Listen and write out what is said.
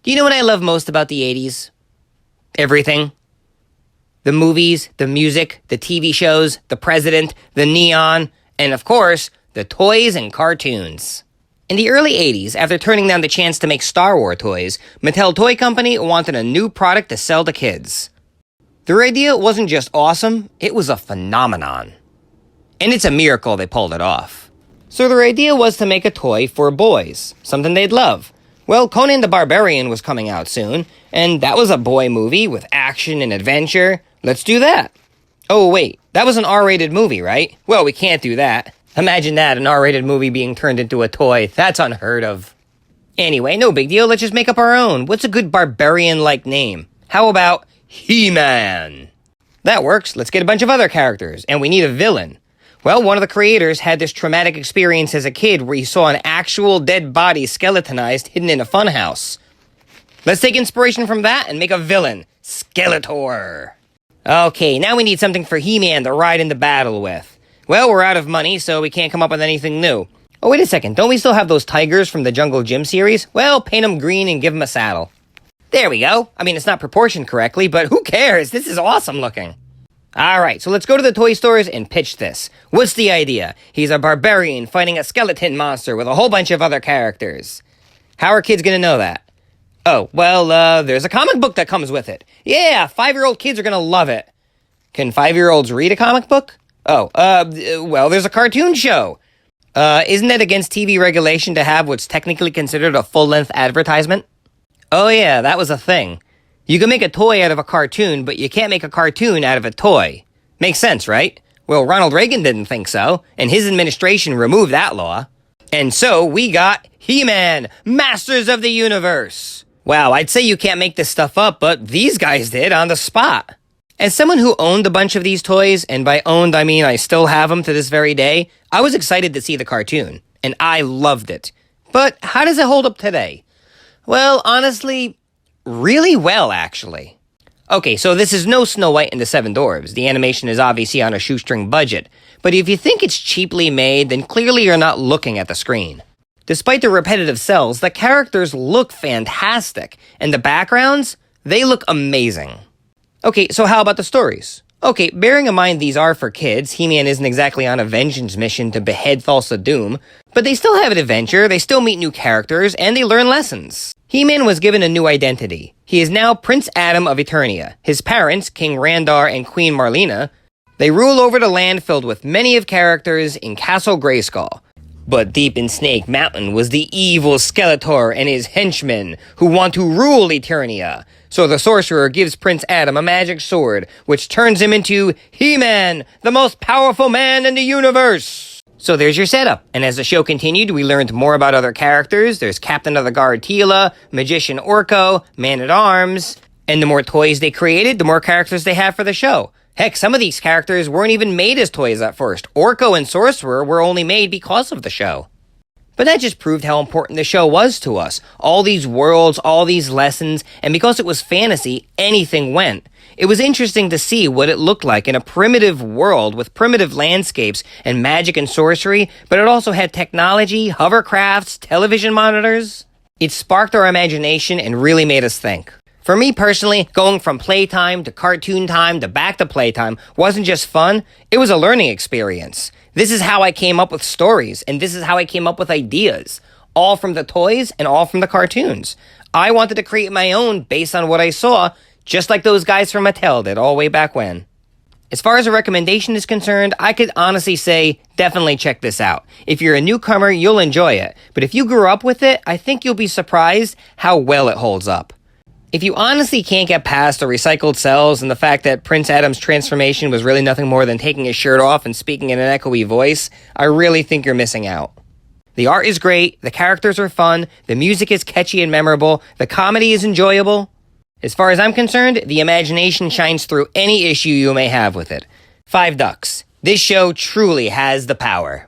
Do you know what I love most about the 80s? Everything. The movies, the music, the TV shows, the president, the neon, and of course, the toys and cartoons. In the early 80s, after turning down the chance to make Star Wars toys, Mattel Toy Company wanted a new product to sell to kids. Their idea wasn't just awesome, it was a phenomenon. And it's a miracle they pulled it off. So their idea was to make a toy for boys, something they'd love. Well, Conan the Barbarian was coming out soon, and that was a boy movie with action and adventure. Let's do that. Oh, wait, that was an R-rated movie, right? Well, we can't do that. Imagine that, an R-rated movie being turned into a toy. That's unheard of. Anyway, no big deal, let's just make up our own. What's a good barbarian-like name? How about He-Man? That works, let's get a bunch of other characters, and we need a villain. Well, one of the creators had this traumatic experience as a kid where he saw an actual dead body skeletonized hidden in a funhouse. Let's take inspiration from that and make a villain, Skeletor. Okay, now we need something for He-Man to ride into battle with. Well, we're out of money, so we can't come up with anything new. Oh, wait a second, don't we still have those tigers from the Jungle Gym series? Well, paint them green and give them a saddle. There we go. I mean, it's not proportioned correctly, but who cares? This is awesome looking. Alright, so let's go to the toy stores and pitch this. What's the idea? He's a barbarian fighting a skeleton monster with a whole bunch of other characters. How are kids gonna know that? Oh, well, there's a comic book that comes with it. Yeah, 5-year-old kids are gonna love it. Can 5-year-olds read a comic book? Oh, well, there's a cartoon show. Isn't it against TV regulation to have what's technically considered a full-length advertisement? Oh yeah, that was a thing. You can make a toy out of a cartoon, but you can't make a cartoon out of a toy. Makes sense, right? Well, Ronald Reagan didn't think so, and his administration removed that law. And so we got He-Man, Masters of the Universe. Wow, I'd say you can't make this stuff up, but these guys did on the spot. As someone who owned a bunch of these toys, and by owned I mean I still have them to this very day, I was excited to see the cartoon, and I loved it. But how does it hold up today? Well, honestly, really well, actually. Okay, so this is no Snow White and the Seven Dwarfs. The animation is obviously on a shoestring budget. But if you think it's cheaply made, then clearly you're not looking at the screen. Despite the repetitive cells, the characters look fantastic, and the backgrounds, they look amazing. Okay, so how about the stories? Okay, bearing in mind these are for kids, He-Man isn't exactly on a vengeance mission to behead Thulsa Doom, but they still have an adventure, they still meet new characters, and they learn lessons. He-Man was given a new identity. He is now Prince Adam of Eternia. His parents, King Randar and Queen Marlena, they rule over the land filled with many of characters in Castle Grayskull. But deep in Snake Mountain was the evil Skeletor and his henchmen who want to rule Eternia. So the sorcerer gives Prince Adam a magic sword, which turns him into He-Man, the most powerful man in the universe. So there's your setup, and as the show continued, we learned more about other characters. There's Captain of the Guard Teela, Magician Orko, Man-at-Arms, and the more toys they created, the more characters they have for the show. Heck, some of these characters weren't even made as toys at first. Orko and Sorcerer were only made because of the show. But that just proved how important the show was to us. All these worlds, all these lessons, and because it was fantasy, anything went. It was interesting to see what it looked like in a primitive world with primitive landscapes and magic and sorcery, but it also had technology, hovercrafts, television monitors. It sparked our imagination and really made us think. For me personally, going from playtime to cartoon time to back to playtime wasn't just fun, it was a learning experience. This is how I came up with stories, and this is how I came up with ideas. All from the toys and all from the cartoons. I wanted to create my own based on what I saw, just like those guys from Mattel did all way back when. As far as a recommendation is concerned, I could honestly say, definitely check this out. If you're a newcomer, you'll enjoy it. But if you grew up with it, I think you'll be surprised how well it holds up. If you honestly can't get past the recycled cells and the fact that Prince Adam's transformation was really nothing more than taking his shirt off and speaking in an echoey voice, I really think you're missing out. The art is great, the characters are fun, the music is catchy and memorable, the comedy is enjoyable. As far as I'm concerned, the imagination shines through any issue you may have with it. 5 ducks. This show truly has the power.